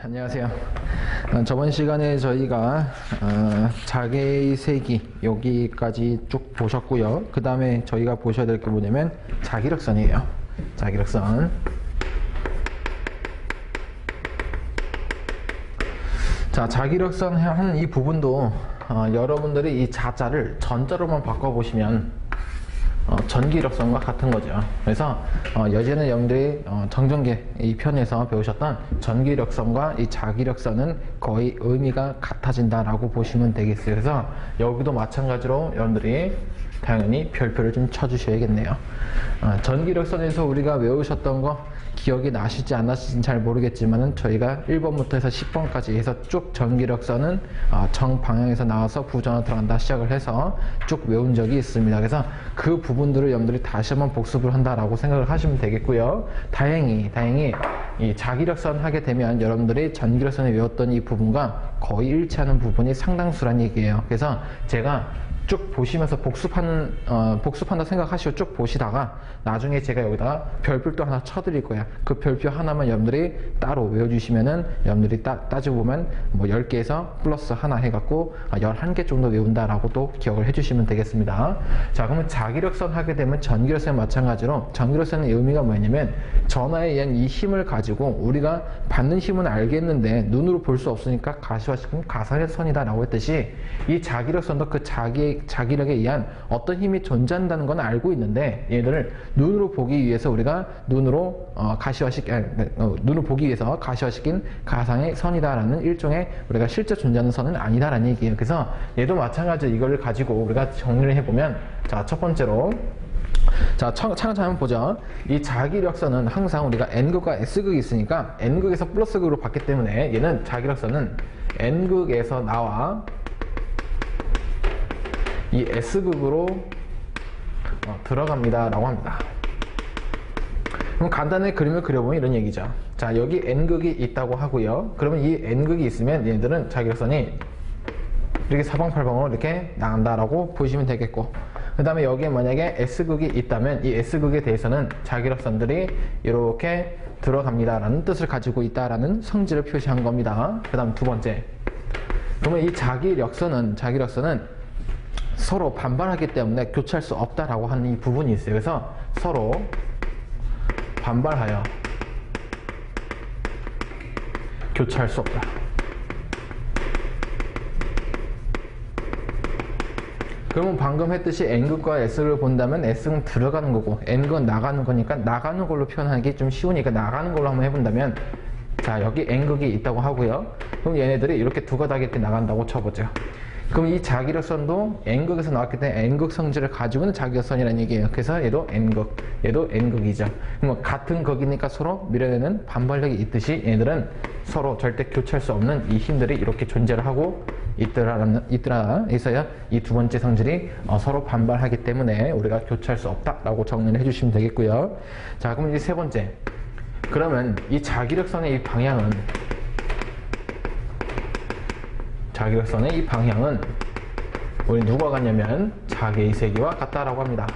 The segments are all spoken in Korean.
안녕하세요. 저번 시간에 저희가 자개의 세기 여기까지 쭉 보셨고요. 그 다음에 저희가 보셔야 될 게 뭐냐면 자기력선이에요. 자기력선. 자, 자기력선 하는 이 부분도 여러분들이 이 자자를 전자로만 바꿔보시면 전기력선과 같은 거죠. 그래서 예전에 여러분들이 정전계 이 편에서 배우셨던 전기력선과 이 자기력선은 거의 의미가 같아진다라고 보시면 되겠어요. 그래서 여기도 마찬가지로 여러분들이 당연히 별표를 좀 쳐주셔야겠네요. 전기력선에서 우리가 외우셨던 거 기억이 나실지 안 나실지는 잘 모르겠지만은 저희가 1번부터 해서 10번까지 해서 쭉 전기력선은 정방향에서 나와서 부전으로 들어간다 시작을 해서 쭉 외운 적이 있습니다. 그래서 그 부분들을 여러분들이 다시 한번 복습을 한다라고 생각을 하시면 되겠고요. 다행히 이 자기력선 하게 되면 여러분들이 전기력선에 외웠던 이 부분과 거의 일치하는 부분이 상당수란 얘기예요. 그래서 제가 쭉 보시면서 복습한다 생각하시고 쭉 보시다가 나중에 제가 여기다가 별표도 하나 쳐드릴 거야. 그 별표 하나만 여러분들이 따로 외워주시면은 여러분들이 따지고 보면 뭐 10개에서 플러스 하나 해갖고 11개 정도 외운다라고 또 기억을 해주시면 되겠습니다. 자, 그러면 자기력선 하게 되면 전기력선 마찬가지로 전기력선의 의미가 뭐냐면 전하에 의한 이 힘을 가지고 우리가 받는 힘은 알겠는데 눈으로 볼 수 없으니까 가시화시키면 가상의 선이다 라고 했듯이 이 자기력선도 그 자기력에 의한 어떤 힘이 존재한다는 건 알고 있는데 얘들을 눈으로 보기 위해서 우리가 눈으로 보기 위해서 가시화시킨 가상의 선이다라는 일종의 우리가 실제 존재하는 선은 아니다라는 얘기예요. 그래서 얘도 마찬가지로 이걸 가지고 우리가 정리를 해보면 자, 첫 번째로 자, 차근차근 한번 보죠. 이 자기력선은 항상 우리가 N극과 S극이 있으니까 N극에서 플러스극으로 봤기 때문에 얘는 자기력선은 N극에서 나와 이 S극으로 들어갑니다 라고 합니다. 그럼 간단하게 그림을 그려보면 이런 얘기죠. 자, 여기 N극이 있다고 하고요. 그러면 이 N극이 있으면 얘들은 자기력선이 이렇게 사방팔방으로 이렇게 나간다라고 보시면 되겠고, 그 다음에 여기에 만약에 S극이 있다면 이 S극에 대해서는 자기력선들이 이렇게 들어갑니다라는 뜻을 가지고 있다라는 성질을 표시한 겁니다. 그 다음 두 번째, 그러면 이 자기력선은 서로 반발하기 때문에 교차할 수 없다라고 하는 이 부분이 있어요. 그래서 서로 반발하여 교차할 수 없다. 그러면 방금 했듯이 N극과 S를 본다면 S는 들어가는 거고 N극은 나가는 거니까 나가는 걸로 표현하기 좀 쉬우니까 나가는 걸로 한번 해본다면, 자, 여기 N극이 있다고 하고요. 그럼 얘네들이 이렇게 두 가닥 이렇게 나간다고 쳐보죠. 그럼 이 자기력선도 N극에서 나왔기 때문에 N극 성질을 가지고 있는 자기력선이라는 얘기예요. 그래서 얘도 N극, 얘도 N극이죠. 그럼 같은 극이니까 서로 밀어내는 반발력이 있듯이 얘네들은 서로 절대 교차할 수 없는 이 힘들이 이렇게 존재를 하고 있더라. 있어야 이 두 번째 성질이 서로 반발하기 때문에 우리가 교차할 수 없다라고 정리를 해주시면 되겠고요. 자, 그럼 이제 세 번째. 그러면 이 자기력선의 이 방향은 우리 누가 같냐면 자개의 세기와 같다라고 합니다.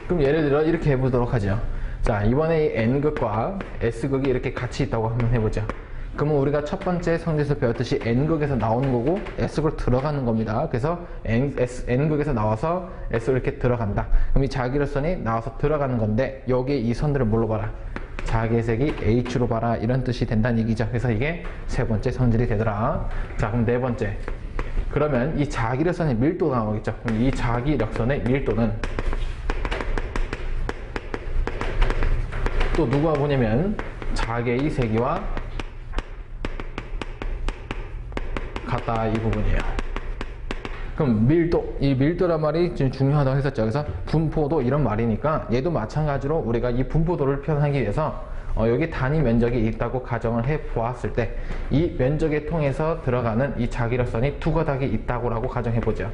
그럼 예를 들어 이렇게 해보도록 하죠. 자, 이번에 이 N극과 S극이 이렇게 같이 있다고 한번 해보죠. 그러면 우리가 첫 번째 성질에서 배웠듯이 N극에서 나오는 거고 S극으로 들어가는 겁니다. 그래서 N극에서 나와서 S로 이렇게 들어간다. 그럼 이 자기력선이 나와서 들어가는 건데 여기에 이 선들을 뭘로 봐라? 자개의 색이 H로 봐라, 이런 뜻이 된다는 얘기죠. 그래서 이게 세 번째 성질이 되더라. 자, 그럼 네 번째. 그러면 이 자기력선의 밀도가 나오겠죠. 그럼 이 자기력선의 밀도는 또 누가 보냐면 자개의 세기와 같다, 이 부분이에요. 그럼 이 밀도란 말이 좀 중요하다고 했었죠. 그래서 분포도 이런 말이니까 얘도 마찬가지로 우리가 이 분포도를 표현하기 위해서 여기 단위 면적이 있다고 가정을 해 보았을 때 이 면적에 통해서 들어가는 이 자기력선이 두 가닥이 있다고 가정해 보죠.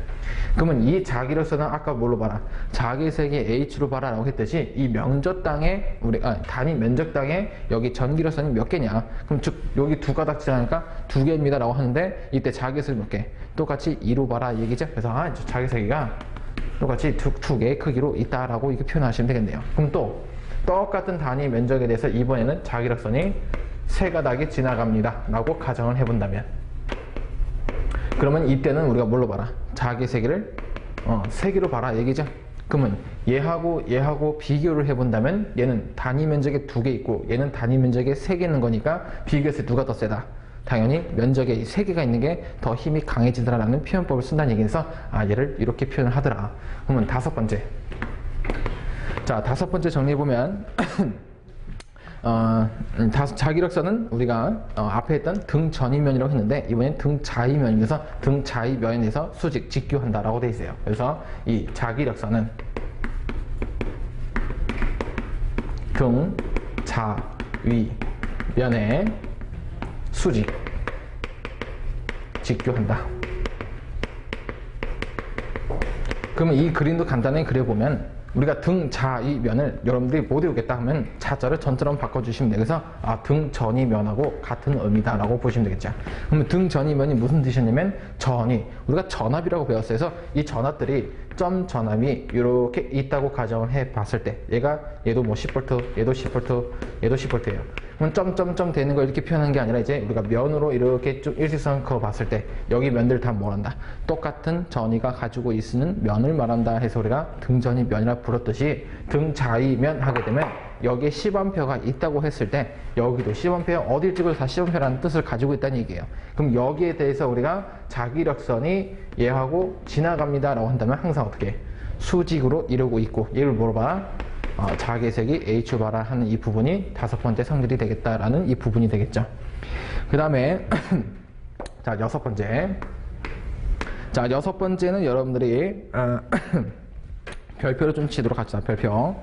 그러면 이 자기력선은 아까 뭘로 봐라? 자개의 색이 H로 봐라 라고 했듯이 이 면적당에 단위 면적당에 여기 전기력선이 몇 개냐? 그럼 즉 여기 두 가닥 지나니까 두 개입니다 라고 하는데 이때 자개의 색이 몇 개? 똑같이 2로 봐라 얘기죠. 그래서 자개의 세기가 똑같이 두 개의 크기로 있다라고 이렇게 표현하시면 되겠네요. 그럼 또 똑같은 단위 면적에 대해서 이번에는 자기력선이 세 가닥이 지나갑니다 라고 가정을 해본다면, 그러면 이때는 우리가 뭘로 봐라? 자기 세기를 세기로 봐라 얘기죠. 그러면 얘하고 비교를 해본다면 얘는 단위 면적에 2개 있고 얘는 단위 면적에 3개 있는 거니까 비교해서 누가 더 세다? 당연히 면적에 3개가 있는 게 더 힘이 강해지더라라는 표현법을 쓴다는 얘기에서 얘를 이렇게 표현을 하더라. 그러면 5번째. 자, 5번째 정리해보면 자기력선은 우리가 앞에 했던 등전이면이라고 했는데 이번엔 등자이면이라서 등자이면에 대해서 수직 직교한다라고 되어 있어요. 그래서 이 자기력선은 등자위면에 수직 직교한다. 그러면 이 그림도 간단하게 그려보면 우리가 등자이면을 여러분들이 못 외우겠다 하면 자자를 전처럼 바꿔주시면 돼요. 그래서 등전이면하고 같은 의미다 라고 보시면 되겠죠. 그러면 등전이면이 무슨 뜻이냐면 전이, 우리가 전압이라고 배웠어요. 그래서 이 전압들이 점 전압이 이렇게 있다고 가정을 해 봤을 때 얘도 뭐 10V, 얘도 10V, 얘도 10V예요. 그럼 점점점 되는 걸 이렇게 표현한 게 아니라 이제 우리가 면으로 이렇게 쭉 일직선 그어 봤을 때 여기 면들 다 뭐란다? 똑같은 전이가 가지고 있는 면을 말한다 해서 우리가 등전이 면이라 불렀듯이 등자이면 하게 되면 여기에 10A가 있다고 했을 때 여기도 10A 어딜 찍어도 다 10A라는 뜻을 가지고 있다는 얘기예요. 그럼 여기에 대해서 우리가 자기력선이 얘하고 지나갑니다 라고 한다면 항상 어떻게? 수직으로 이루고 있고 얘를 물어봐. 자기색이 H 바라 하는 이 부분이 5번째 성질이 되겠다라는 이 부분이 되겠죠. 그 다음에 자, 6번째. 자, 6번째는 여러분들이 별표를 좀 치도록 합시다. 별표.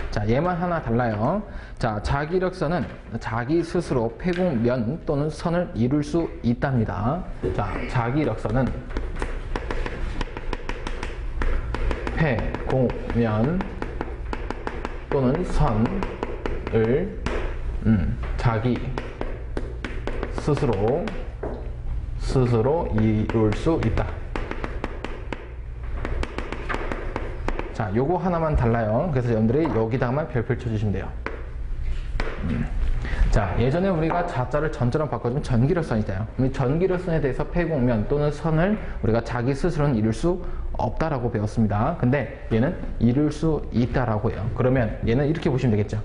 자, 얘만 하나 달라요. 자, 자기력선은 자기 스스로 폐곡면 또는 선을 이룰 수 있답니다. 자, 자기력선은 폐곡면 또는 선을 자기 스스로 이룰 수 있다. 자, 요거 하나만 달라요. 그래서 여러분들이 여기다가만 별표를 쳐주시면 돼요. 자, 예전에 우리가 자자를 전자로 바꿔주면 전기력선이잖아요. 전기력선에 대해서 폐곡면 또는 선을 우리가 자기 스스로는 이룰 수 없다라고 배웠습니다. 근데 얘는 이룰 수 있다라고 해요. 그러면 얘는 이렇게 보시면 되겠죠.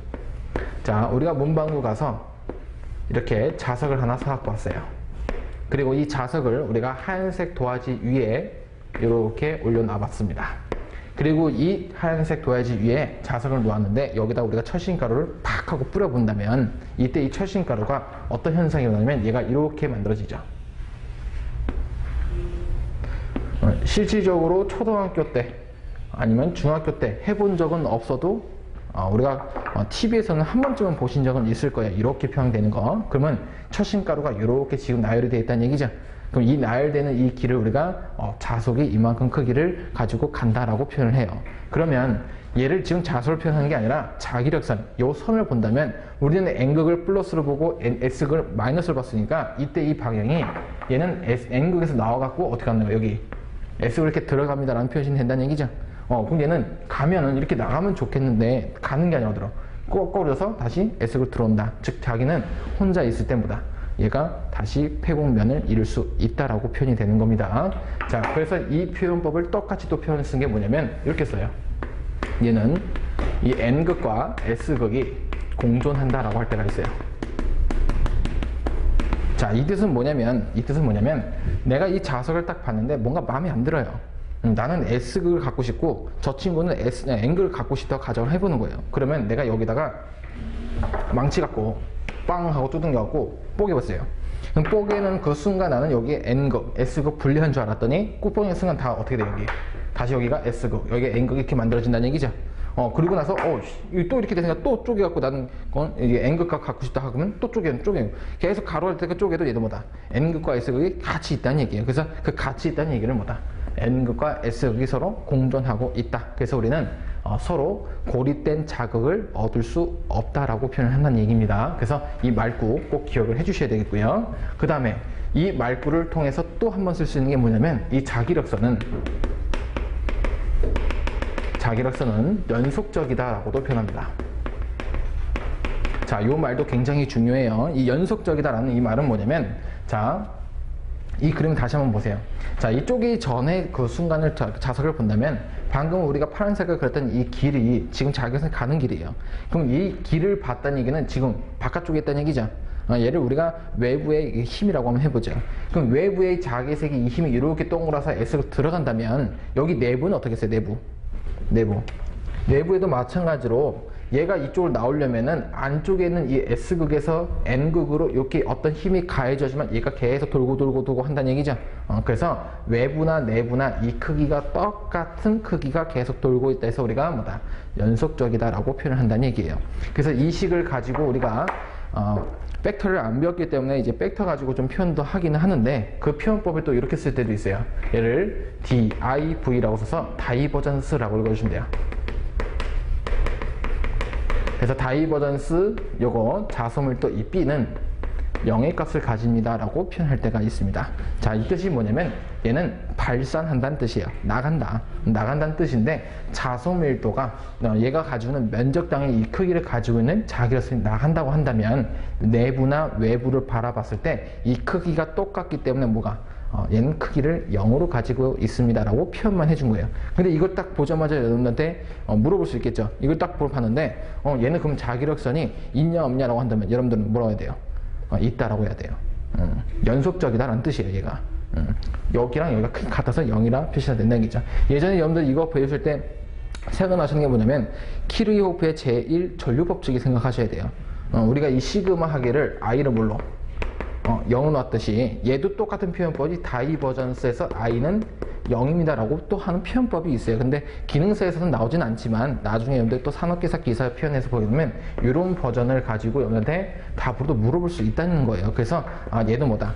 자, 우리가 문방구 가서 이렇게 자석을 하나 사갖고 왔어요. 그리고 이 자석을 우리가 하얀색 도화지 위에 이렇게 올려놔 봤습니다. 그리고 이 하얀색 도화지 위에 자석을 놓았는데 여기다 우리가 철심가루를 팍 하고 뿌려본다면 이때 이 철심가루가 어떤 현상이 일어나냐면 얘가 이렇게 만들어지죠. 실질적으로 초등학교 때 아니면 중학교 때 해본 적은 없어도 우리가 TV에서는 한 번쯤은 보신 적은 있을 거예요. 이렇게 표현되는 거. 그러면 철심가루가 이렇게 지금 나열이 되어 있다는 얘기죠. 그럼 이 나열되는 이 길을 우리가 자석이 이만큼 크기를 가지고 간다라고 표현을 해요. 그러면 얘를 지금 자석을 표현하는 게 아니라 자기력선, 요 선을 본다면 우리는 N극을 플러스로 보고 S극을 마이너스로 봤으니까 이때 이 방향이 얘는 N극에서 나와갖고 어떻게 하는 거예요? 여기 S극을 이렇게 들어갑니다 라는 표현이 된다는 얘기죠. 그럼 얘는 가면은 이렇게 나가면 좋겠는데 가는 게 아니라 어디로 꼬꾸려서 다시 S극을 들어온다. 즉 자기는 혼자 있을 때보다 얘가 다시 폐곡면을 이룰 수 있다라고 표현이 되는 겁니다. 자, 그래서 이 표현법을 똑같이 또 표현을 쓴 게 뭐냐면 이렇게 써요. 얘는 이 N극과 S극이 공존한다라고 할 때가 있어요. 자, 이 뜻은 뭐냐면 내가 이 자석을 딱 봤는데 뭔가 마음에 안 들어요. 나는 S극을 갖고 싶고 저 친구는 N극을 갖고 싶다고 가정을 해보는 거예요. 그러면 내가 여기다가 망치 갖고 빵 하고 두둥겨갖고 뽀개봤어요. 그럼 뽀개는 그 순간 나는 여기에 N극, S극 분리한 줄 알았더니 뽀개는 순간 다 어떻게 돼? 여기 다시 여기가 S극, 여기가 N극 이렇게 만들어진다는 얘기죠. 그리고 나서 또 이렇게 되니까 또 쪼개갖고 나는 이게 N극과 갖고 싶다 하면 또 쪼개 계속 가로할 때 쪼개도 얘도 뭐다? N극과 S극이 같이 있다는 얘기예요. 그래서 그 같이 있다는 얘기를 뭐다? N극과 S극이 서로 공존하고 있다. 그래서 우리는 서로 고립된 자극을 얻을 수 없다라고 표현을 한다는 얘기입니다. 그래서 이 말구 꼭 기억을 해주셔야 되겠고요. 그 다음에 이 말구를 통해서 또 한 번 쓸 수 있는 게 뭐냐면 이 자기력선은 연속적이다라고도 표현합니다. 자, 요 말도 굉장히 중요해요. 이 연속적이다라는 이 말은 뭐냐면, 자, 이 그림 다시 한번 보세요. 자, 이쪽이 전에 그 순간을 자석을 본다면 방금 우리가 파란색을 그렸던 이 길이 지금 자기선에 가는 길이에요. 그럼 이 길을 봤다는 얘기는 지금 바깥쪽에 있다는 얘기죠. 얘를 우리가 외부의 힘이라고 한번 해보죠. 그럼 외부의 자기색이 이 힘이 이렇게 동그라서 S로 들어간다면 여기 내부는 어떻게 했어요? 내부에도 마찬가지로 얘가 이쪽으로 나오려면은 안쪽에 있는 이 S극에서 N극으로 이렇게 어떤 힘이 가해져지만 얘가 계속 돌고 한다는 얘기죠. 그래서 외부나 내부나 이 크기가 똑같은 크기가 계속 돌고 있다 해서 우리가 뭐다? 연속적이다라고 표현을 한다는 얘기예요. 그래서 이 식을 가지고 우리가 벡터를 안 배웠기 때문에 이제 벡터 가지고 좀 표현도 하기는 하는데 그 표현법을 또 이렇게 쓸 때도 있어요. 얘를 DIV라고 써서 다이버전스라고 읽어주시면 돼요. 그래서 다이버전스 요거 자소밀도 이 B는 0의 값을 가집니다 라고 표현할 때가 있습니다. 자, 이 뜻이 뭐냐면 얘는 발산한다는 뜻이에요. 나간다는 뜻인데 자소밀도가 얘가 가지고 있는 면적당의 이 크기를 가지고 있는 자기로서 나간다고 한다면 내부나 외부를 바라봤을 때 이 크기가 똑같기 때문에 뭐가 얘는 크기를 0으로 가지고 있습니다 라고 표현만 해준 거예요. 근데 이걸 딱 보자마자 여러분한테 물어볼 수 있겠죠. 이걸 딱 봤는데 얘는 그럼 자기력선이 있냐 없냐 라고 한다면 여러분들은 뭐라고 해야 돼요? 있다라고 해야 돼요. 연속적이다 라는 뜻이에요. 얘가 여기랑 여기가 크게 같아서 0이라 표시가 된다는 얘기죠. 예전에 여러분들 이거 배우실 때 생각나시는 게 뭐냐면 키르호프의 제1 전류법칙이 생각하셔야 돼요. 우리가 이 시그마 하기를 I를 뭘로 0을 놨듯이 얘도 똑같은 표현법이 다이버전스에서 I는 0입니다 라고 또 하는 표현법이 있어요. 근데 기능서에서는 나오진 않지만 나중에 여러분들 또 산업기사 기사 표현에서 보게 되면 이런 버전을 가지고 여러분한테 답으로도 물어볼 수 있다는 거예요. 그래서 얘도 뭐다?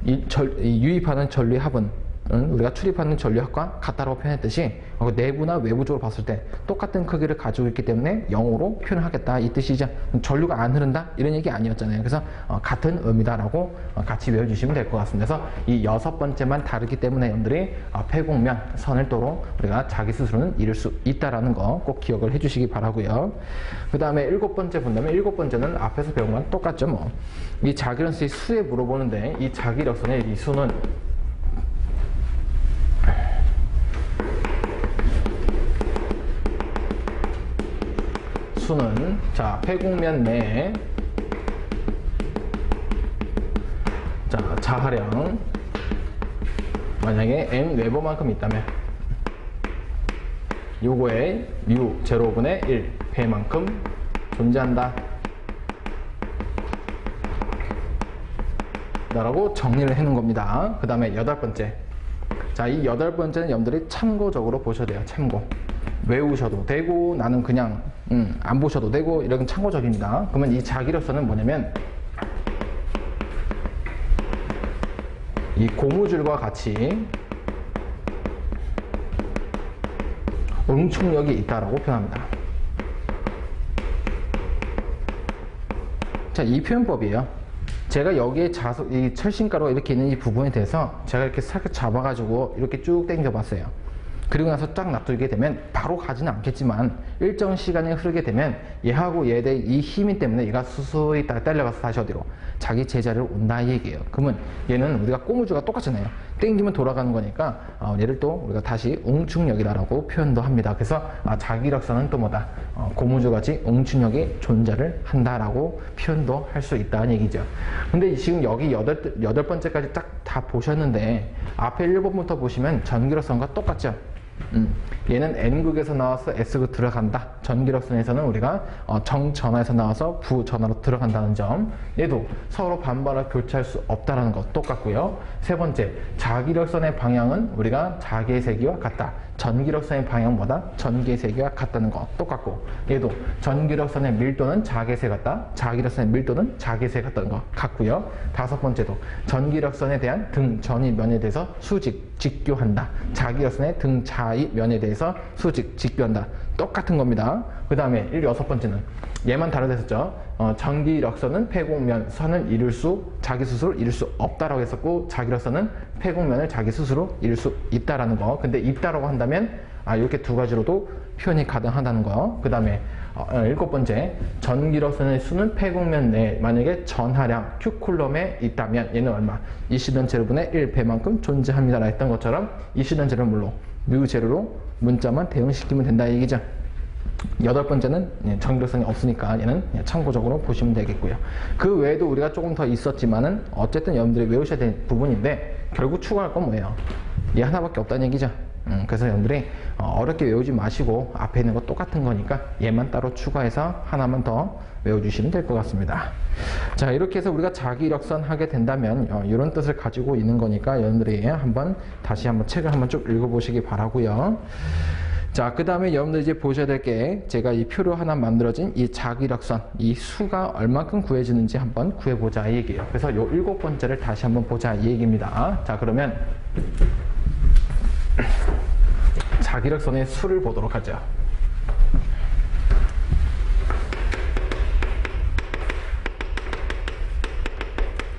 유입하는 전류합은 우리가 출입하는 전류합과 같다라고 표현했듯이 내부나 외부적으로 봤을 때 똑같은 크기를 가지고 있기 때문에 0으로 표현을 하겠다 이 뜻이죠. 전류가 안 흐른다 이런 얘기 아니었잖아요. 그래서 같은 의미다라고 같이 외워주시면 될 것 같습니다. 그래서 이 6번째만 다르기 때문에 여러분들이 폐곡면 선을도로 우리가 자기 스스로는 이룰 수 있다라는 거 꼭 기억을 해주시기 바라고요. 그 다음에 7번째 본다면 7번째는 앞에서 배운 거랑 똑같죠. 뭐 이 자기력선의 수에 물어보는데 이 자기력선의 이 수는 자, 폐곡면 내에 자, 자하량 만약에 n 웨버만큼 있다면 요거에 뮤 0분의 1 배만큼 존재한다 라고 정리를 해놓은 겁니다. 그 다음에 8번째. 자, 이 8번째는 여러분들이 참고적으로 보셔야 돼요. 참고. 외우셔도 되고 나는 그냥 안 보셔도 되고 이런 참고적입니다. 그러면 이 자기력선은 뭐냐면 이 고무줄과 같이 응축력이 있다라고 표현합니다. 자, 이 표현법이에요. 제가 여기에 이 철심가루가 이렇게 있는 이 부분에 대해서 제가 이렇게 살짝 잡아가지고 이렇게 쭉 당겨 봤어요. 그리고 나서 쫙 놔두게 되면 바로 가지는 않겠지만 일정 시간이 흐르게 되면 얘하고 얘의 이 힘이 때문에 얘가 수수히 딸려가서 다시 어디로 자기 제자리로 온다 이 얘기예요. 그러면 얘는 우리가 고무줄과 똑같잖아요. 땡기면 돌아가는 거니까 얘를 또 우리가 다시 응축력이다라고 표현도 합니다. 그래서 자기력선은 또 뭐다? 고무줄같이 응축력이 존재를 한다라고 표현도 할 수 있다는 얘기죠. 근데 지금 여기 8번째까지 딱 다 보셨는데 앞에 1번부터 보시면 전기력선과 똑같죠? 얘는 N극에서 나와서 S극 들어간다. 전기력선에서는 우리가 정전화에서 나와서 부전화로 들어간다는 점. 얘도 서로 반발을 교차할 수 없다는 것 똑같고요. 세 번째, 자기력선의 방향은 우리가 자기의 세기와 같다. 전기력선의 방향보다 전기의 세기와 같다는 거 똑같고, 얘도 전기력선의 밀도는 자기의 세 같다. 자기력선의 밀도는 자기의 세 같다는 거 같고요. 다섯 번째도 전기력선에 대한 등전이 면에 대해서 수직, 직교한다. 자기력선의 등자의 면에 대해서 수직, 직교한다. 똑같은 겁니다. 그 다음에 6번째는 얘만 다르댔었죠. 전기력선은 폐곡면 선을 자기 스스로 이룰 수 없다라고 했었고, 자기력선은 폐곡면을 자기 스스로 이룰 수 있다라는 거. 근데 있다라고 한다면 이렇게 두 가지로도 표현이 가능하다는 거. 그 다음에 일곱 번째, 전기력선의 수는 폐곡면 내에 만약에 전하량 Q쿨럼에 있다면 얘는 얼마? 이시던 제로분의 1배만큼 존재합니다 라 했던 것처럼 이시던 제로는 물론 뮤 제로로 문자만 대응시키면 된다 얘기죠. 여덟 번째는 전기력선이 없으니까 얘는 참고적으로 보시면 되겠고요. 그 외에도 우리가 조금 더 있었지만은 어쨌든 여러분들이 외우셔야 될 부분인데 결국 추가할 건 뭐예요? 얘 하나밖에 없다는 얘기죠. 그래서 여러분들이 어렵게 외우지 마시고 앞에 있는 거 똑같은 거니까 얘만 따로 추가해서 하나만 더 외워주시면 될 것 같습니다. 자, 이렇게 해서 우리가 자기력선 하게 된다면 이런 뜻을 가지고 있는 거니까 여러분들이 다시 한번 책을 한번 쭉 읽어보시기 바라고요. 자, 그 다음에 여러분들 이제 보셔야 될 게 제가 이 표로 하나 만들어진 이 자기력선, 이 수가 얼만큼 구해지는지 한번 구해보자 이 얘기예요. 그래서 요 일곱 번째를 다시 한번 보자 이 얘기입니다. 자, 그러면 자기력선의 수를 보도록 하죠.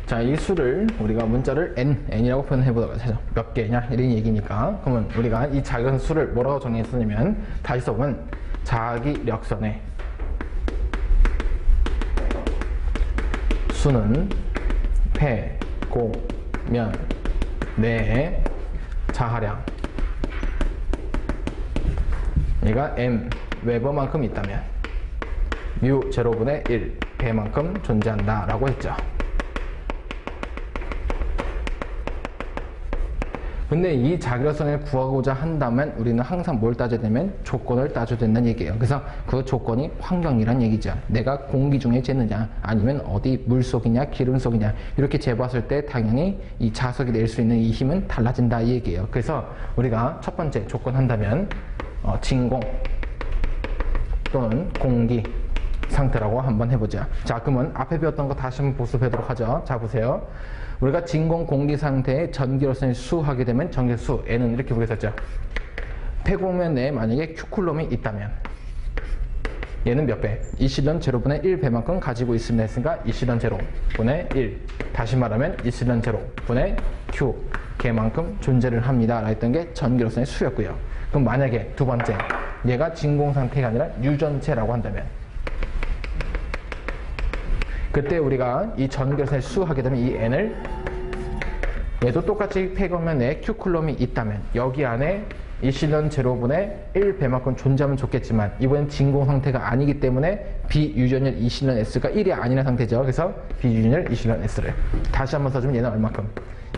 자, 이 수를 우리가 문자를 n이라고 표현해 보도록 하죠. 몇 개냐 이런 얘기니까. 그러면 우리가 이 작은 수를 뭐라고 정의했었냐면 다시 써보면 자기력선의 수는 폐, 고, 면 내에 자하량 얘가 m 웨버만큼 있다면 뮤 제로분의 1 배만큼 존재한다 라고 했죠. 근데 이 자기력선을 구하고자 한다면 우리는 항상 뭘 따져야 되면 조건을 따져야 된다는 얘기예요. 그래서 그 조건이 환경이란 얘기죠. 내가 공기 중에 재느냐 아니면 어디 물속이냐 기름 속이냐 이렇게 재봤을 때 당연히 이 자석이 낼 수 있는 이 힘은 달라진다 이 얘기예요. 그래서 우리가 첫 번째 조건 한다면 진공 또는 공기 상태라고 한번 해보자. 자, 그러면 앞에 배웠던 거 다시 한번 복습하도록 하죠. 자, 보세요. 우리가 진공 공기 상태의 전기력선을 수하게 되면 전기수 N은 이렇게 보겠었죠. 폐곡면 내에 만약에 Q쿨럼이 있다면 얘는 몇 배? 이시던 제로분의 1배만큼 가지고 있습니다 했으니까 이시던 제로분의 1 다시 말하면 이시던 제로분의 Q 걔만큼 존재를 합니다 라 했던 게 전기력선의 수였고요. 그럼 만약에 두 번째 얘가 진공 상태가 아니라 유전체라고 한다면 그때 우리가 이 전기력선을 수하게 되면 이 N을 얘도 똑같이 폐곡면 내에 Q쿨럼이 있다면 여기 안에 이시던 제로분의 1배만큼 존재하면 좋겠지만 이번엔 진공 상태가 아니기 때문에 비유전율 이시던 S가 1이 아니라는 상태죠. 그래서 비유전율 이시던 S를 다시 한번 써주면 얘는 얼마큼?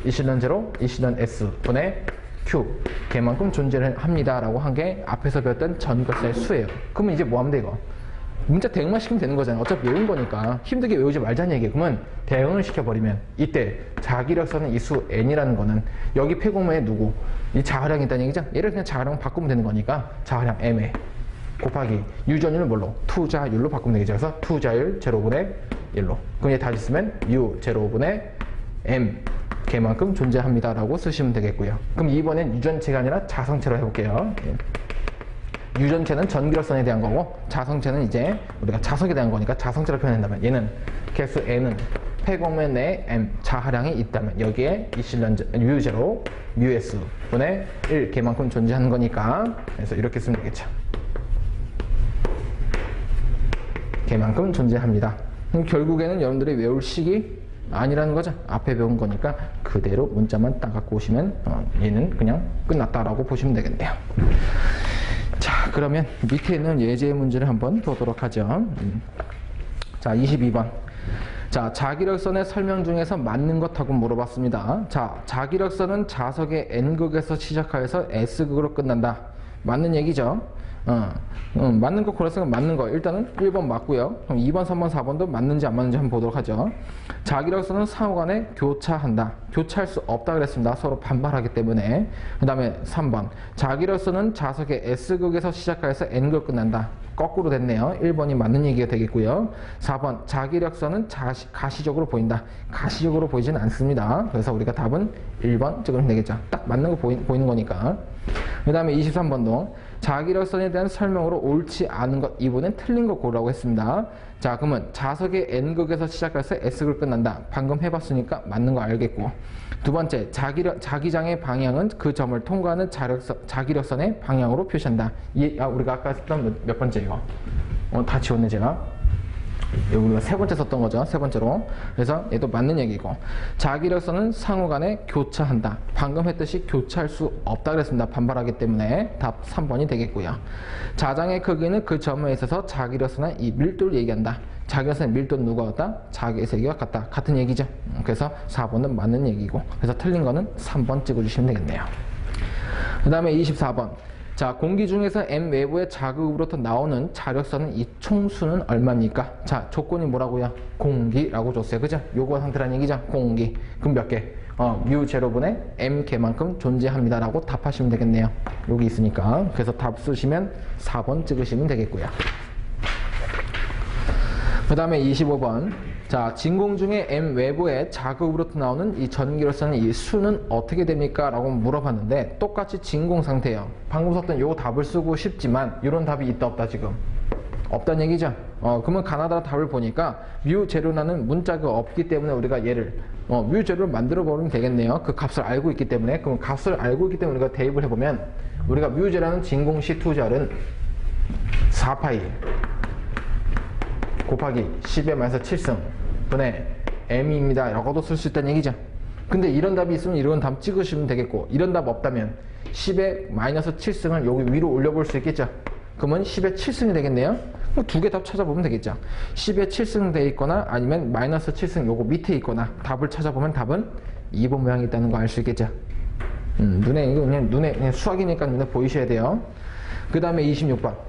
이시던 제로 이시던 S분의 Q 걔만큼 존재를 합니다 라고 한 게 앞에서 배웠던 전기력선의 수예요. 그러면 이제 뭐 하면 돼 이거? 문자 대응만 시키면 되는 거잖아요. 어차피 외운 거니까 힘들게 외우지 말자는 얘기예요. 그러면 대응을 시켜버리면 이때 자기력선의 이 수 n이라는 거는 여기 폐곡면에 누구? 이 자하량이 있다는 얘기죠. 얘를 그냥 자하량 바꾸면 되는 거니까 자하량 m에 곱하기 유전율을 뭘로? 투자율로 바꾸면 되겠죠. 그래서 투자율 제로분의 1로 그럼 얘 다시 쓰면 u 제로분의 m 걔만큼 존재합니다 라고 쓰시면 되겠고요. 그럼 이번엔 유전체가 아니라 자성체로 해볼게요. 유전체는 전기력선에 대한 거고 자성체는 이제 우리가 자석에 대한 거니까 자성체로 표현한다면 얘는 개수 n은 폐곡면 내에 m 자하량이 있다면 여기에 이실련 u0 µs 분의 1 걔만큼 존재하는 거니까 그래서 이렇게 쓰면 되겠죠. 걔만큼 존재합니다. 그럼 결국에는 여러분들이 외울 식이 아니라는 거죠. 앞에 배운 거니까 그대로 문자만 딱 갖고 오시면 얘는 그냥 끝났다라고 보시면 되겠네요. 자, 그러면 밑에 있는 예제 문제를 한번 보도록 하죠. 자, 22번. 자, 자기력선의 설명 중에서 맞는 것하고 물어봤습니다. 자, 자기력선은 자석의 N극에서 시작하여서 S극으로 끝난다. 맞는 얘기죠. 맞는 거 골랐으니까 맞는 거. 일단은 1번 맞고요. 그럼 2번, 3번, 4번도 맞는지 안 맞는지 한번 보도록 하죠. 자기력선은 상호간에 교차한다. 교차할 수 없다 그랬습니다. 서로 반발하기 때문에. 그 다음에 3번. 자기력선은 자석의 S극에서 시작하여서 N극 끝난다. 거꾸로 됐네요. 1번이 맞는 얘기가 되겠고요. 4번. 자기력선은 가시적으로 보인다. 가시적으로 보이지는 않습니다. 그래서 우리가 답은 1번 찍으면 되겠죠. 딱 맞는 거 보이는 거니까. 그 다음에 23번도 자기력선에 대한 설명으로 옳지 않은 것 이번엔 틀린 거 고르라고 했습니다. 자, 그러면 자석의 N극에서 시작해서 S극을 끝난다. 방금 해봤으니까 맞는 거 알겠고. 두 번째, 자기장의 방향은 그 점을 통과하는 자기력선의 방향으로 표시한다. 우리가 아까 했던 몇 번째 이거? 다 지웠네 제가. 여기 우리가 세 번째 썼던 거죠. 세 번째로. 그래서 얘도 맞는 얘기고. 자기력선은 상호간에 교차한다. 방금 했듯이 교차할 수 없다 그랬습니다. 반발하기 때문에 답 3번이 되겠고요. 자장의 크기는 그 점에 있어서 자기력선의 이 밀도를 얘기한다. 자기력선의 밀도는 누가 같다? 자기의 세기와 같다. 같은 얘기죠. 그래서 4번은 맞는 얘기고. 그래서 틀린 거는 3번 찍어주시면 되겠네요. 그 다음에 24번. 자, 공기 중에서 M 외부의 자극으로부터 나오는 자력선은 이 총수는 얼마입니까? 자, 조건이 뭐라고요? 공기라고 줬어요. 그죠? 요거 상태란 얘기죠? 공기. 그럼 몇 개? 뮤 제로분의 M 개만큼 존재합니다. 라고 답하시면 되겠네요. 여기 있으니까. 그래서 답 쓰시면 4번 찍으시면 되겠고요. 그 다음에 25번. 자, 진공 중에 M 외부의 자극으로부터 나오는 이 전기로서는 이 수는 어떻게 됩니까? 라고 물어봤는데 똑같이 진공 상태예요. 방금 썼던 요 답을 쓰고 싶지만 이런 답이 있다 없다 지금? 없다는 얘기죠. 그러면 가나다 답을 보니까 뮤 제로라는 문자가 없기 때문에 우리가 얘를 뮤 제로를 만들어 버리면 되겠네요. 그 값을 알고 있기 때문에. 그럼 값을 알고 있기 때문에 우리가 대입을 해보면 우리가 뮤 제로라는 진공 C2절은 4파이 곱하기 10의 마이너스 7승 분의 m입니다 라고도 쓸 수 있다는 얘기죠. 근데 이런 답이 있으면 이런 답 찍으시면 되겠고, 이런 답 없다면 10의 마이너스 7승을 여기 위로 올려볼 수 있겠죠. 그러면 10의 7승이 되겠네요. 두 개 답 찾아보면 되겠죠. 10의 7승 돼 있거나 아니면 마이너스 7승 요거 밑에 있거나 답을 찾아보면 답은 2번 모양이 있다는 거 알 수 있겠죠. 눈에 그냥 수학이니까 눈에 보이셔야 돼요. 그 다음에 26번.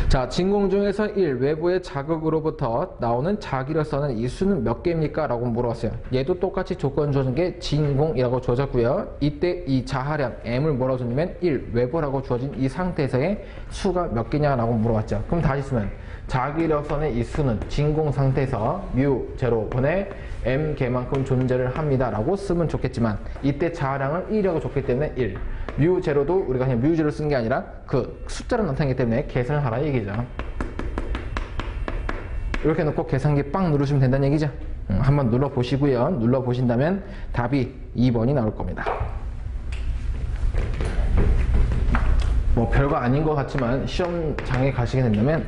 자, 진공 중에서 1 외부의 자극으로부터 나오는 자기력선은 이 수는 몇 개입니까? 라고 물어봤어요. 얘도 똑같이 조건 주어진 게 진공이라고 주어졌고요. 이때 이 자하량 m을 뭐라고 줬냐면 1 외부라고 주어진 이 상태에서의 수가 몇 개냐라고 물어봤죠. 그럼 다시 쓰면 자기력선의 이 수는 진공 상태에서 뮤 제로분의 m 개만큼 존재를 합니다 라고 쓰면 좋겠지만 이때 자하량을 1이라고 줬기 때문에 1 뮤 제로도 우리가 그냥 뮤 제로 쓴 게 아니라 그 숫자로 나타나기 때문에 계산을 하라 얘기죠. 이렇게 놓고 계산기 빵 누르시면 된다는 얘기죠. 한번 눌러 보시고요. 눌러 보신다면 답이 2번이 나올 겁니다. 뭐 별거 아닌 것 같지만 시험장에 가시게 된다면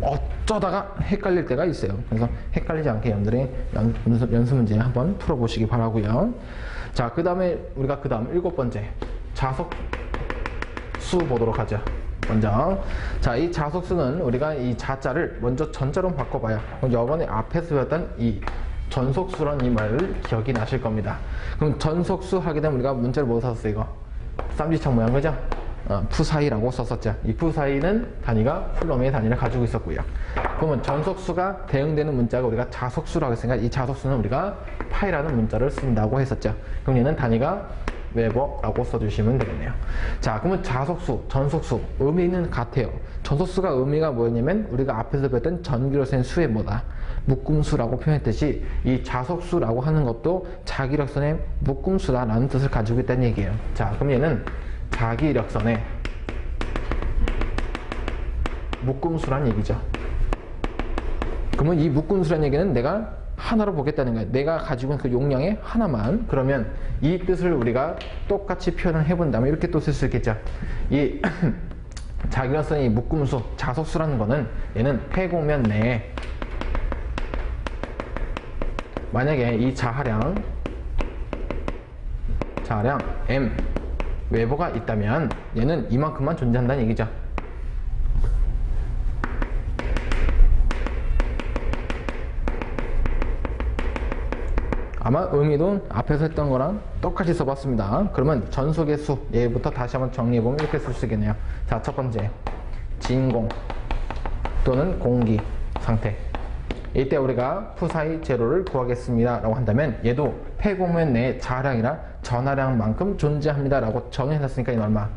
어쩌다가 헷갈릴 때가 있어요. 그래서 헷갈리지 않게 여러분들이 연습 문제 한번 풀어보시기 바라고요. 자, 그 다음에 우리가 그 다음 7번째 자속수 보도록 하죠. 먼저 자, 이 자속수는 우리가 이 자자를 먼저 전자로 바꿔봐요. 이번에 앞에서 배웠던 이 전속수라는 이 말을 기억이 나실 겁니다. 그럼 전속수 하게 되면 우리가 문자를 뭐 썼어요? 이거 쌈지창 모양 그죠? 푸사이라고 썼었죠. 이 푸사이는 단위가 쿨럼의 단위를 가지고 있었고요. 그러면 전속수가 대응되는 문자가 우리가 자속수라고 했으니까 이 자속수는 우리가 파이라는 문자를 쓴다고 했었죠. 그럼 얘는 단위가 웨버라고 써주시면 되겠네요. 자, 그러면 자속수, 전속수 의미는 같아요. 전속수가 의미가 뭐였냐면 우리가 앞에서 배웠던 전기력선의 수의 뭐다? 묶음수라고 표현했듯이 이 자속수라고 하는 것도 자기력선의 묶음수다라는 뜻을 가지고 있다는 얘기예요. 자, 그럼 얘는 자기력선의 묶음수란 얘기죠. 그러면 이 묶음수란 얘기는 내가 하나로 보겠다는 거예요. 내가 가지고 있는 그 용량의 하나만. 그러면 이 뜻을 우리가 똑같이 표현을 해본다면 이렇게 또 쓸 수 있겠죠. 이 자기력선의 묶음수, 자속수라는 거는 얘는 폐곡면 내에 만약에 이 자하량 m 웨버가 있다면 얘는 이만큼만 존재한다는 얘기죠. 아마 의미도 앞에서 했던 거랑 똑같이 써봤습니다. 그러면 전속의 수, 얘부터 다시 한번 정리해보면 이렇게 쓸 수 있겠네요. 자, 첫 번째 진공 또는 공기 상태. 이때 우리가 푸사이 제로를 구하겠습니다 라고 한다면 얘도 폐곡면 내에 자하량이라 전하량만큼 존재합니다 라고 정의해놨으니까 이는 얼마?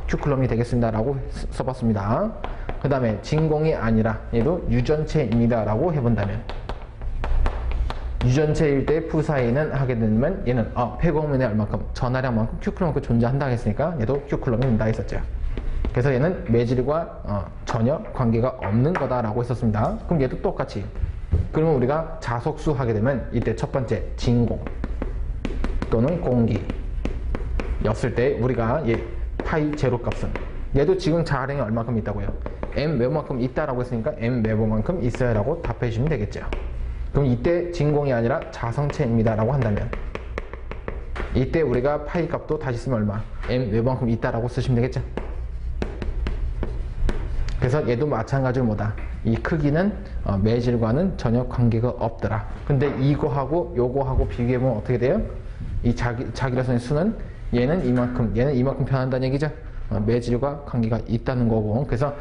Q쿨럼이 되겠습니다 라고 써봤습니다. 그 다음에 진공이 아니라 얘도 유전체입니다 라고 해본다면 유전체일 때 푸사이는 하게 되면 얘는 폐곡면에 얼마큼 전하량만큼 Q쿨럼만큼 존재한다 했으니까 얘도 Q쿨럼이 된다 했었죠. 그래서 얘는 매질과 전혀 관계가 없는 거다라고 했었습니다. 그럼 얘도 똑같이. 그러면 우리가 자속수 하게 되면 이때 첫 번째 진공 또는 공기 였을 때 우리가 얘 파이 제로 값은 얘도 지금 자량이 얼마큼 있다고요? m 메모만큼 있다라고 했으니까 m 메모만큼 있어야 라고 답해 주시면 되겠죠. 그럼 이때 진공이 아니라 자성체입니다 라고 한다면 이때 우리가 파이 값도 다시 쓰면 얼마? m 메모만큼 있다라고 쓰시면 되겠죠. 그래서 얘도 마찬가지로 뭐다? 이 크기는 매질과는 전혀 관계가 없더라. 근데 이거하고 요거하고 비교해보면 어떻게 돼요? 이 자기라선의 수는 얘는 이만큼 변한다는 얘기죠. 매질과 관계가 있다는 거고, 그래서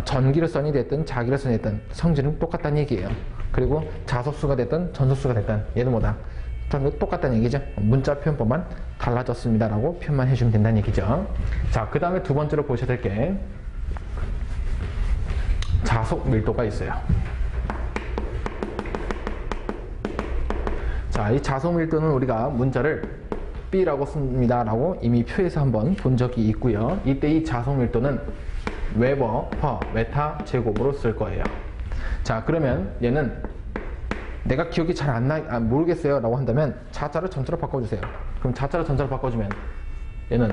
전기로선이 됐든 자기로선이 됐든 성질은 똑같다는 얘기예요. 그리고 자속수가 됐든 전속수가 됐든 얘는 뭐다? 똑같다는 얘기죠. 문자 표현법만 달라졌습니다 라고 표현만 해주면 된다는 얘기죠. 자, 그 다음에 두 번째로 보셔야 될 게 자속 밀도가 있어요. 자, 이 자속 밀도는 우리가 문자를 B라고 씁니다 라고 이미 표에서 한번 본 적이 있고요. 이때 이 자속 밀도는 웨버 퍼 메타 제곱으로 쓸 거예요. 자, 그러면 얘는 내가 기억이 잘 안 모르겠어요 라고 한다면 자자를 전자로 바꿔주세요. 그럼 자자를 전자로 바꿔주면 얘는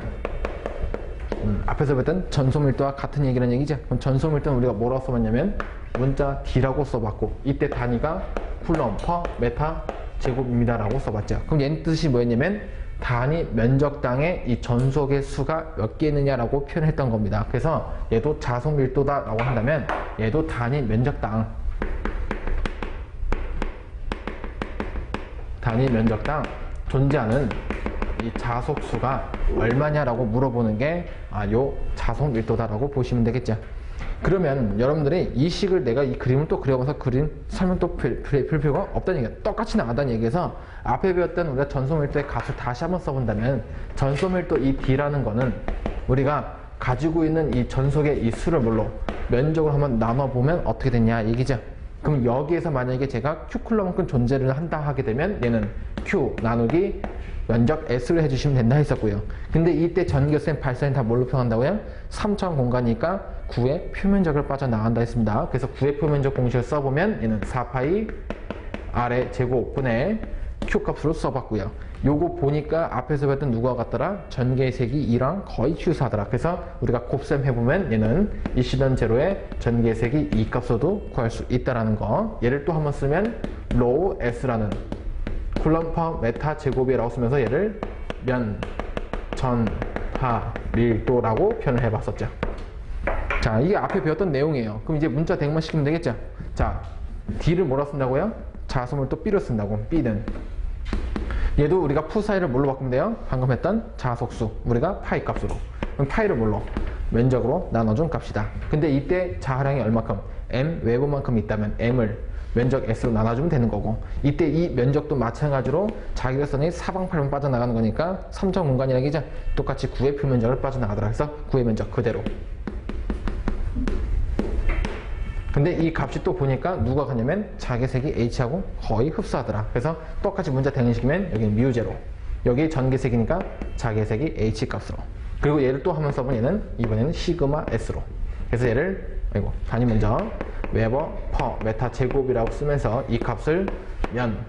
앞에서 봤던 전소밀도와 같은 얘기라는 얘기죠. 그럼 전소밀도는 우리가 뭐라고 써봤냐면 문자 D라고 써봤고, 이때 단위가 쿨럼 퍼 메타 제곱입니다 라고 써봤죠. 그럼 얘는 뜻이 뭐였냐면 단위 면적당의 이 전속의 수가 몇 개 있느냐라고 표현했던 겁니다. 그래서 얘도 자속밀도다 라고 한다면 얘도 단위 면적당 존재하는 이 자속수가 얼마냐라고 물어보는 게 요 자속밀도다라고 보시면 되겠죠. 그러면 여러분들이 이 식을 내가 이 그림을 또 그려봐서 그림 설명 또 볼 필요가 없다는 얘기예요. 똑같이 나간다는 얘기에서 앞에 배웠던 우리가 전소밀도의 값을 다시 한번 써본다면 전소밀도 이 D라는 거는 우리가 가지고 있는 이 전속의 이 수를 뭘로 면적으로 한번 나눠보면 어떻게 되냐 얘기죠. 그럼 여기에서 만약에 제가 Q쿨럼만큼 존재를 한다 하게 되면 얘는 Q 나누기 면적 S를 해주시면 된다 했었고요. 근데 이때 전기요소의 발산이 다 뭘로 표현한다고요? 3차원 공간이니까 9의 표면적을 빠져나간다 했습니다. 그래서 9의 표면적 공식을 써보면 얘는 4파이 R의 제곱분의 Q 값으로 써봤고요. 요거 보니까 앞에서 봤던 누구와 같더라? 전개의 색이 2랑 거의 휴사하더라. 그래서 우리가 곱셈 해보면 얘는 이시던 제로의 전개의 색이 2 값으로도 구할 수 있다라는 거. 얘를 또 한번 쓰면 로우 S라는 쿨럼 퍼 메타 제곱이라고 쓰면서 얘를 면, 전, 하, 밀도라고 표현을 해봤었죠. 자, 이게 앞에 배웠던 내용이에요. 그럼 이제 문자 대응만 시키면 되겠죠. 자, D를 뭐라 쓴다고요? 자소밀도 B로 쓴다고. B는 얘도 우리가 푸 사이를 뭘로 바꾸면 돼요? 방금 했던 자속수 우리가 파이 값으로. 그럼 파이를 뭘로? 면적으로 나눠준 값이다. 근데 이때 자하량이 얼마큼? M 외부만큼 있다면 M을 면적 S로 나눠주면 되는 거고, 이때 이 면적도 마찬가지로 자기력선이 사방팔방 빠져나가는 거니까 3차 공간이라는 얘기죠. 똑같이 9의 표면적을 빠져나가더라. 그래서 9의 면적 그대로. 근데 이 값이 또 보니까 누가 가냐면 자개색이 H하고 거의 흡사하더라. 그래서 똑같이 문자 대응시키면 여기는 μ제로, 여기 전개색이니까 자개색이 H 값으로, 그리고 얘를 또 한번 써보면 얘는 이번에는 시그마 S로. 그래서 얘를 단위 먼저 웨버 퍼 메타 제곱이라고 쓰면서 이 값을 면,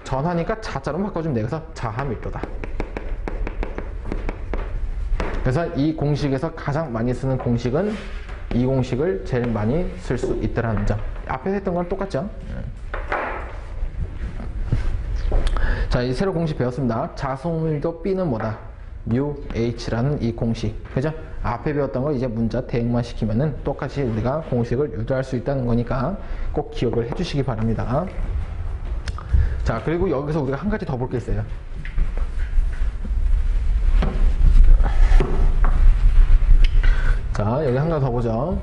전하니까 자자로 바꿔주면 돼요. 그래서 자하 밀도다. 그래서 이 공식에서 가장 많이 쓰는 공식은 이 공식을 제일 많이 쓸 수 있다는 점. 앞에 했던 건 똑같죠? 자, 이 새로 공식 배웠습니다. 자속밀도 B는 뭐다? μ H라는 이 공식. 그죠? 앞에 배웠던 거 이제 문자 대응만 시키면은 똑같이 우리가 공식을 유도할 수 있다는 거니까 꼭 기억을 해주시기 바랍니다. 자, 그리고 여기서 우리가 한 가지 더 볼 게 있어요. 자, 여기 한 가지 더 보죠.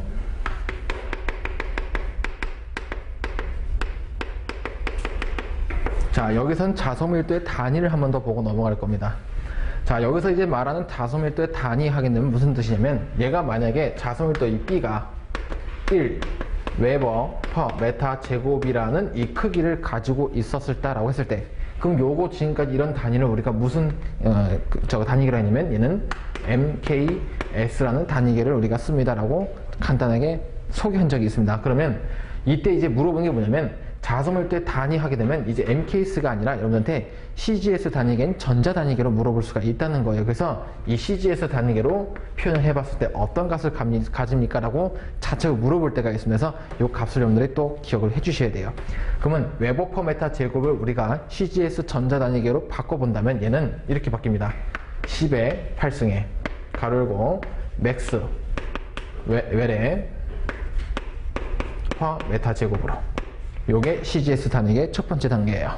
자, 여기선 자소밀도의 단위를 한 번 더 보고 넘어갈 겁니다. 자, 여기서 이제 말하는 자소밀도의 단위 하게 되면 무슨 뜻이냐면, 얘가 만약에 자소밀도 이 B가 1 웨버 퍼 메타 제곱이라는 이 크기를 가지고 있었을 때라고 했을 때, 그럼 요거 지금까지 이런 단위를 우리가 무슨 단위계로 했냐면 얘는 MKS라는 단위계를 우리가 씁니다라고 간단하게 소개한 적이 있습니다. 그러면 이때 이제 물어보는 게 뭐냐면, 자소밀도의 단위 하게 되면 이제 MKS가 아니라 여러분한테 CGS 단위계인 전자 단위계로 물어볼 수가 있다는 거예요. 그래서 이 CGS 단위계로 표현을 해봤을 때 어떤 값을 가집니까? 라고 자체로 물어볼 때가 있습니다. 그래서 이 값을 여러분들이 또 기억을 해주셔야 돼요. 그러면 웨버 퍼 메타 제곱을 우리가 CGS 전자 단위계로 바꿔본다면 얘는 이렇게 바뀝니다. 10의 8승에 가로 열고 맥스 외래 퍼 메타 제곱으로 요게 CGS 단위계 첫 번째 단계예요.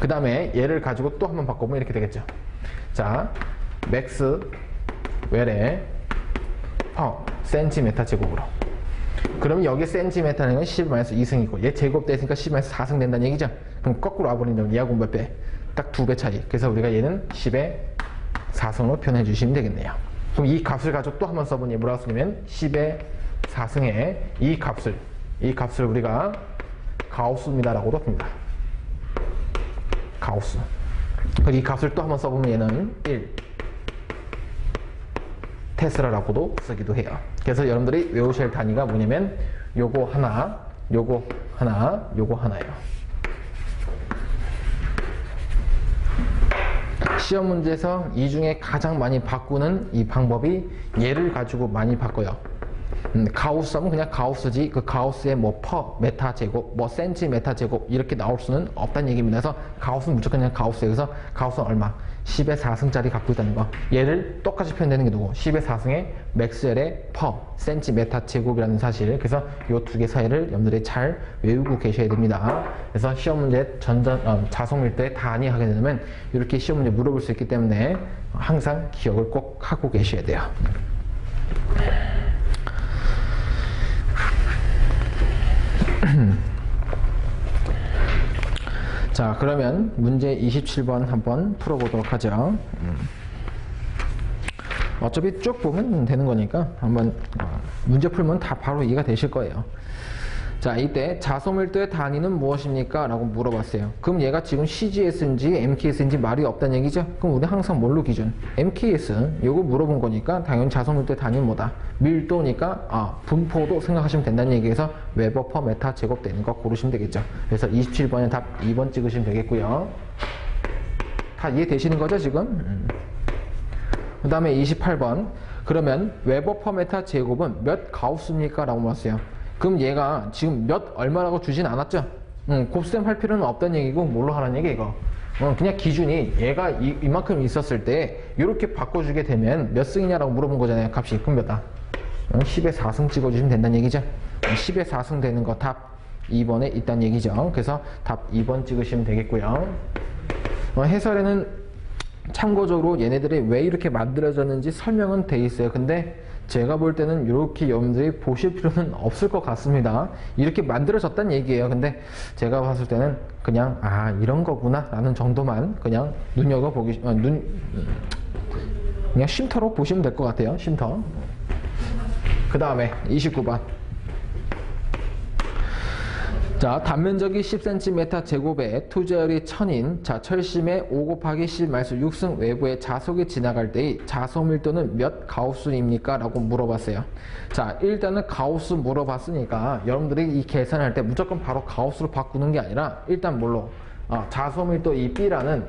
그 다음에 얘를 가지고 또 한번 바꿔보면 이렇게 되겠죠. 자, 맥스 외래 퍼 센티메타 제곱으로. 그럼 여기 센티메타는 건 10-2승이고 얘 제곱됐으니까 10-4승 된다는 얘기죠. 그럼 거꾸로 와버린다면 얘하고 몇 배? 딱 2배 차이. 그래서 우리가 얘는 10의 4승으로 표현해 주시면 되겠네요. 그럼 이 값을 가지고 또 한번 써보니 뭐라고 쓰냐면 10의 4승에 이 값을 우리가 가우스입니다 라고도 합니다. 가우스. 그리고 이 값을 또 한번 써보면 얘는 1 테슬라라고도 쓰기도 해요. 그래서 여러분들이 외우셔야 할 단위가 뭐냐면 요거 하나, 요거 하나, 요거 하나예요. 시험 문제에서 이 중에 가장 많이 바꾸는 이 방법이 얘를 가지고 많이 바꿔요. 가우스 하면 그냥 가우스지 그 가우스의 뭐 퍼 메타 제곱 뭐 센티메타 제곱 이렇게 나올 수는 없다는 얘기입니다. 그래서 가우스는 무조건 그냥 가우스예요. 그래서 가우스는 얼마? 10의 4승짜리 갖고 있다는 거. 얘를 똑같이 표현되는 게 누구? 10의 4승의 맥스웰의 퍼 센티메타 제곱이라는 사실. 그래서 이 두 개 사이를 여러분들이 잘 외우고 계셔야 됩니다. 그래서 시험 문제 자소밀도에 단위 하게 되면 이렇게 시험 문제 물어볼 수 있기 때문에 항상 기억을 꼭 하고 계셔야 돼요. 자, 그러면 문제 27번 한번 풀어보도록 하죠. 어차피 쭉 보면 되는 거니까 한번 문제 풀면 다 바로 이해가 되실 거예요. 자, 이때 자소밀도의 단위는 무엇입니까? 라고 물어봤어요. 그럼 얘가 지금 CGS인지 MKS인지 말이 없다는 얘기죠? 그럼 우리 항상 뭘로 기준? MKS 요거 물어본 거니까 당연히 자소밀도의 단위는 뭐다? 밀도니까 분포도 생각하시면 된다는 얘기에서 웨버 퍼 메타 제곱 되는 거 고르시면 되겠죠. 그래서 27번에 답 2번 찍으시면 되겠고요. 다 이해되시는 거죠 지금? 그 다음에 28번. 그러면 웨버 퍼 메타 제곱은 몇 가우스입니까? 라고 물었어요. 그럼 얘가 지금 몇 얼마라고 주진 않았죠? 곱셈 할 필요는 없다는 얘기고 뭘로 하라는 얘기 이거. 그냥 기준이 얘가 이만큼 있었을 때 이렇게 바꿔주게 되면 몇 승이냐라고 물어본 거잖아요. 값이. 그럼 몇다? 10의 4승 찍어주시면 된다는 얘기죠. 10의 4승 되는 거 답 2번에 있다는 얘기죠. 그래서 답 2번 찍으시면 되겠고요. 해설에는 참고적으로 얘네들이 왜 이렇게 만들어졌는지 설명은 돼 있어요. 근데 제가 볼 때는 이렇게 여러분들이 보실 필요는 없을 것 같습니다. 이렇게 만들어졌다는 얘기예요. 근데 제가 봤을 때는 그냥 이런 거구나 라는 정도만 그냥 눈여겨보기 그냥 쉼터로 보시면 될 것 같아요. 쉼터. 그 다음에 29번. 자, 단면적이 10cm 제곱에 투자율이 1000인 자 철심의 5 곱하기 10 말수 6승 외부의 자석이 지나갈 때의 자소밀도는 몇 가우스입니까? 라고 물어봤어요. 자, 일단은 가우스 물어봤으니까 여러분들이 이 계산할 때 무조건 바로 가우스로 바꾸는 게 아니라 일단 뭘로? 자소밀도 이 B라는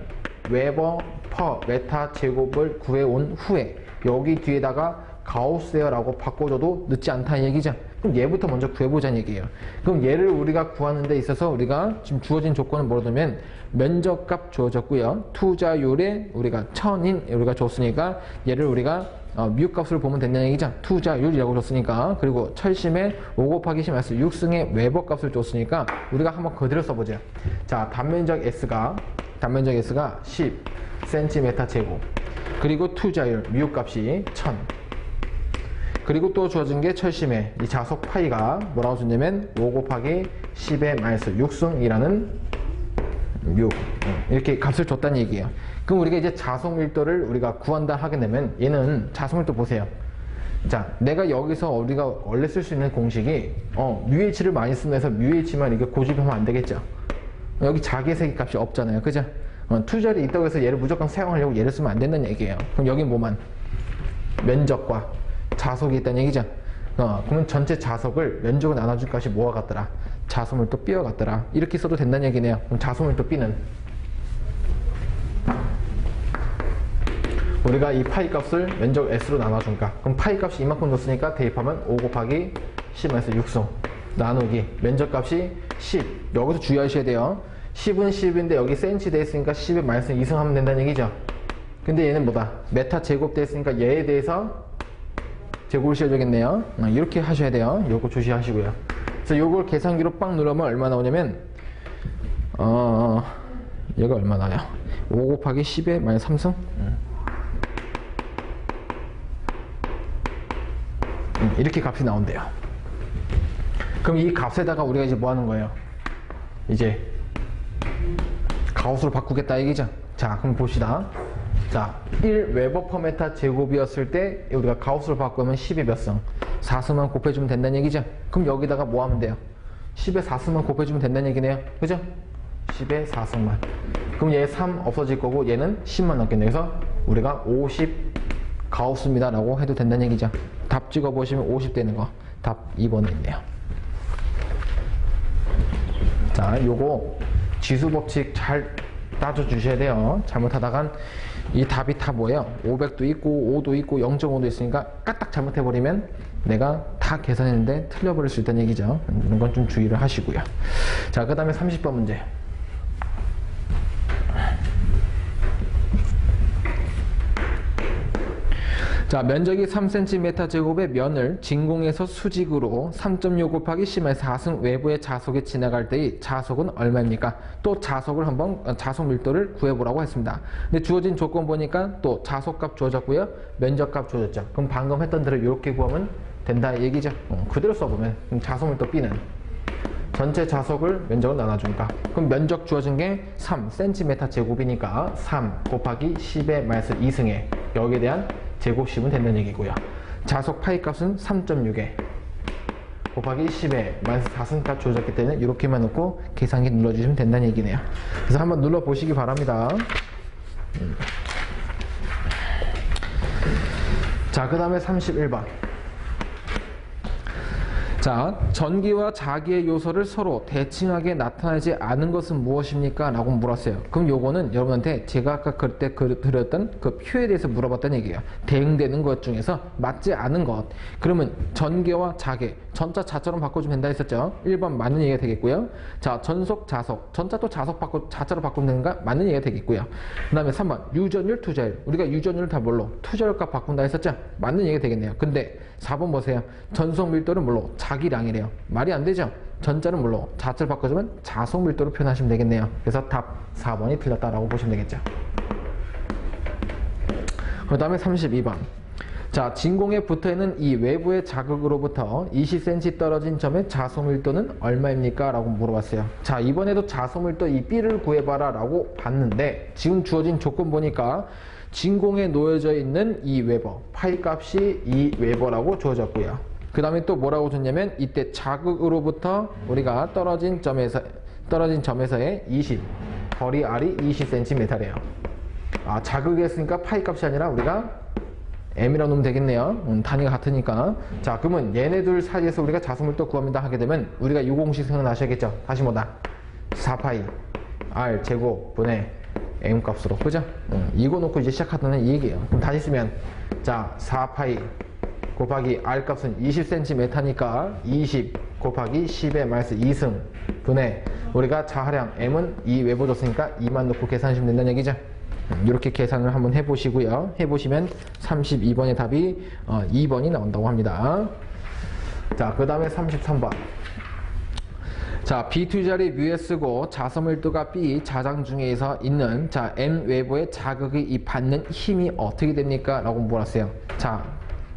웨버 퍼 메타 제곱을 구해온 후에 여기 뒤에다가 가우스예요 라고 바꿔줘도 늦지 않다는 얘기죠. 그럼 얘부터 먼저 구해보자는 얘기예요. 그럼 얘를 우리가 구하는 데 있어서 우리가 지금 주어진 조건은 뭐냐면 면적값 주어졌고요. 투자율에 우리가 1000인 우리가 줬으니까 얘를 우리가 미흡값으로 보면 된다는 얘기죠. 투자율이라고 줬으니까. 그리고 철심에 5 곱하기 10 마이너스 6승의 웨버값을 줬으니까 우리가 한번 그대로 써보죠. 자, 단면적 S가 10cm 제곱 그리고 투자율 미흡값이 1000 그리고 또 주어진 게 철심에 이 자석 파이가 뭐라고 줬냐면 5 곱하기 10의 마이너스 6승이라는 6 이렇게 값을 줬다는 얘기예요. 그럼 우리가 이제 자석밀도를 우리가 구한다 하게 되면 얘는 자석밀도 보세요. 자, 내가 여기서 우리가 원래 쓸 수 있는 공식이 μh를 많이 쓰면서 μh만 이게 고집하면 안 되겠죠. 여기 자기세기 값이 없잖아요. 그죠? 투자율이 있다고 해서 얘를 무조건 사용하려고 얘를 쓰면 안 된다는 얘기예요. 그럼 여기 뭐만? 면적과 자석이 있다는 얘기죠. 그러면 전체 자석을 면적을 나눠줄 값이 뭐가 같더라? 자소밀도 B와 같더라. 이렇게 써도 된다는 얘기네요. 그럼 자소밀도 B는 우리가 이 파이 값을 면적 S로 나눠준다. 그럼 파이 값이 이만큼 줬으니까 대입하면 5 곱하기 10-6승 나누기 면적 값이 10. 여기서 주의하셔야 돼요. 10은 10인데 여기 cm 돼 있으니까 10에 마이너스 2승 하면 된다는 얘기죠. 근데 얘는 뭐다? 메타 제곱 돼 있으니까 얘에 대해서 제곱을 씌워줘야겠네요. 이렇게 하셔야 돼요. 요거 조심하시고요. 그래서 요걸 계산기로 빵 누르면 얼마 나오냐면 얘가 얼마 나요? 5 곱하기 10에 마이너스 3승? 이렇게 값이 나온대요. 그럼 이 값에다가 우리가 이제 뭐 하는 거예요? 이제 가우스로 바꾸겠다 얘기죠. 자, 그럼 봅시다. 자, 1 웨버 퍼 메타 제곱이었을 때 우리가 가우스로 바꾸면 10의 몇 승? 4승만 곱해주면 된다는 얘기죠. 그럼 여기다가 뭐 하면 돼요? 10의 4승만 곱해주면 된다는 얘기네요. 그죠? 10의 4승만. 그럼 얘 3 없어질 거고 얘는 10만 남겠네요. 그래서 우리가 50 가우스입니다 라고 해도 된다는 얘기죠. 답 찍어보시면 50 되는 거. 답 2번에 있네요. 자, 요거 지수법칙 잘 따져주셔야 돼요. 잘못하다간 이 답이 다 뭐예요? 500도 있고 5도 있고 0.5도 있으니까 까딱 잘못해버리면 내가 다 계산했는데 틀려버릴 수 있다는 얘기죠. 이런 건 좀 주의를 하시고요. 자, 그 다음에 30번 문제. 자, 면적이 3cm 제곱의 면을 진공에서 수직으로 3.6 곱하기 10의 4승 외부의 자속이 지나갈 때의 자속은 얼마입니까? 또 자속을 한번 자속 밀도를 구해보라고 했습니다. 근데 주어진 조건 보니까 또 자속값 주어졌고요, 면적값 주어졌죠. 그럼 방금 했던 대로 이렇게 구하면 된다 얘기죠. 그대로 써보면 그럼 자속 밀도 B는 전체 자속을 면적을 나눠준다. 그럼 면적 주어진 게 3cm 제곱이니까 3 곱하기 10의 마이너스 2승에 여기에 대한 제곱 10은 된다는 얘기고요. 자속 파이 값은 3.6에 곱하기 10에 마이너스 4승 값 주어졌기 때문에 이렇게만 넣고 계산기 눌러주시면 된다는 얘기네요. 그래서 한번 눌러보시기 바랍니다. 자, 그 다음에 31번. 자, 전기와 자기의 요소를 서로 대칭하게 나타나지 않은 것은 무엇입니까? 라고 물었어요. 그럼 요거는 여러분한테 제가 아까 그때 드렸던 그 표에 대해서 물어봤다는 얘기예요. 대응되는 것 중에서 맞지 않은 것. 그러면 전개와 자개, 전자 자처럼 바꿔주면 된다 했었죠. 1번 맞는 얘기가 되겠고요. 자, 전속 자속, 전자 또 자자로 바꾸면 되는가? 맞는 얘기가 되겠고요. 그 다음에 3번 유전율 투자율, 우리가 유전율을 다 뭘로? 투자율값 바꾼다 했었죠. 맞는 얘기가 되겠네요. 근데 4번 보세요. 전속 밀도를 뭘로? 자기량이래요. 말이 안 되죠. 전자는 뭘로? 자체를 바꿔주면 자속 밀도로 표현하시면 되겠네요. 그래서 답 4번이 틀렸다라고 보시면 되겠죠. 그 다음에 32번. 자, 진공에 붙어있는 이 외부의 자극으로부터 20cm 떨어진 점의 자소밀도는 얼마입니까? 라고 물어봤어요. 자, 이번에도 자소밀도 이 B를 구해봐라 라고 봤는데 지금 주어진 조건 보니까 진공에 놓여져 있는 이 웨버, 파이 값이 이 웨버라고 주어졌고요. 그 다음에 또 뭐라고 줬냐면 이때 자극으로부터 우리가 떨어진 점에서의 20, 거리 R이 20cm래요. 아, 자극이 했으니까 파이 값이 아니라 우리가 M이라고 놓으면 되겠네요. 단위가 같으니까. 자, 그러면 얘네들 사이에서 우리가 자소밀도 구합니다 하게 되면 우리가 이 공식 생각나셔야겠죠. 다시 뭐다? 4파이 R 제곱 분의 M 값으로. 그죠? 이거 놓고 이제 시작하다는 이 얘기예요. 그럼 다시 쓰면 자, 4파이 곱하기 R 값은 20cm니까 20 곱하기 10의 마이너스 2승 분의 우리가 자하량 M은 2 외부 줬으니까 2만 놓고 계산하시면 된다는 얘기죠. 이렇게 계산을 한번 해보시고요. 해보시면 32번의 답이 2번이 나온다고 합니다. 자, 그 다음에 33번. 자, B2자리 뮤에 쓰고 자소밀도가 B 자장 중에서 있는 자 M 외부의 자극이 이 받는 힘이 어떻게 됩니까? 라고 물었어요. 자,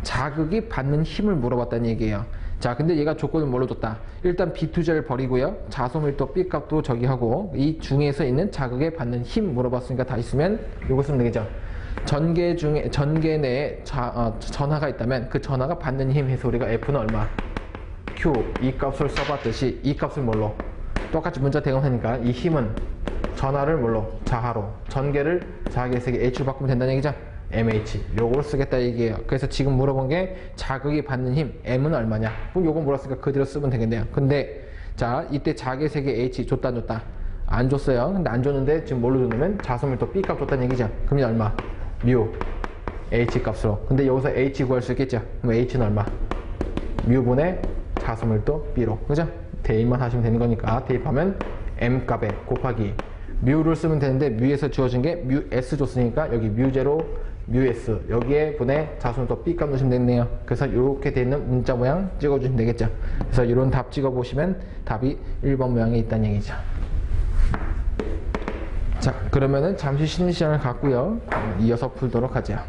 자극이 받는 힘을 물어봤다는 얘기예요. 자, 근데 얘가 조건을 뭘로 줬다? 일단 B2자를 버리고요. 자소밀도 B 값도 저기 하고 이 중에서 있는 자극에 받는 힘 물어봤으니까 다시 쓰면 요거 쓰면 되겠죠. 전개 내에 전하가 있다면 그 전하가 받는 힘 해서 우리가 F는 얼마? Q 이 값을 써봤듯이 이 값을 뭘로? 똑같이 문자 대응하니까 이 힘은 전하를 뭘로? 자하로, 전개를 자하의 색이 H로 바꾸면 된다는 얘기죠. MH 요거를 쓰겠다 얘기예요. 그래서 지금 물어본 게 자극이 받는 힘 M은 얼마냐? 그럼 요거 물었으니까 그대로 쓰면 되겠네요. 근데 자, 이때 자개 세개 H 줬다 안 줬다? 안 줬어요. 근데 안 줬는데 지금 뭘로 줬냐면 자수밀도 B 값 줬다는 얘기죠. 그러면 얼마? 뮤 H 값으로. 근데 여기서 H 구할 수 있겠죠. 그럼 H는 얼마? 뮤분의 자수밀도 B로. 그죠? 대입만 하시면 되는 거니까 대입하면 M 값에 곱하기 뮤를 쓰면 되는데 뮤에서 주어진 게 뮤 S 줬으니까 여기 뮤0 뮤 S 여기에 분의 자수밀도 B 값 넣으시면 되겠네요. 그래서 이렇게 되어 있는 문자 모양 찍어주시면 되겠죠. 그래서 이런 답 찍어보시면 답이 1번 모양에 있다는 얘기죠. 자, 그러면은 잠시 쉬는 시간을 갖고요. 이어서 풀도록 하죠.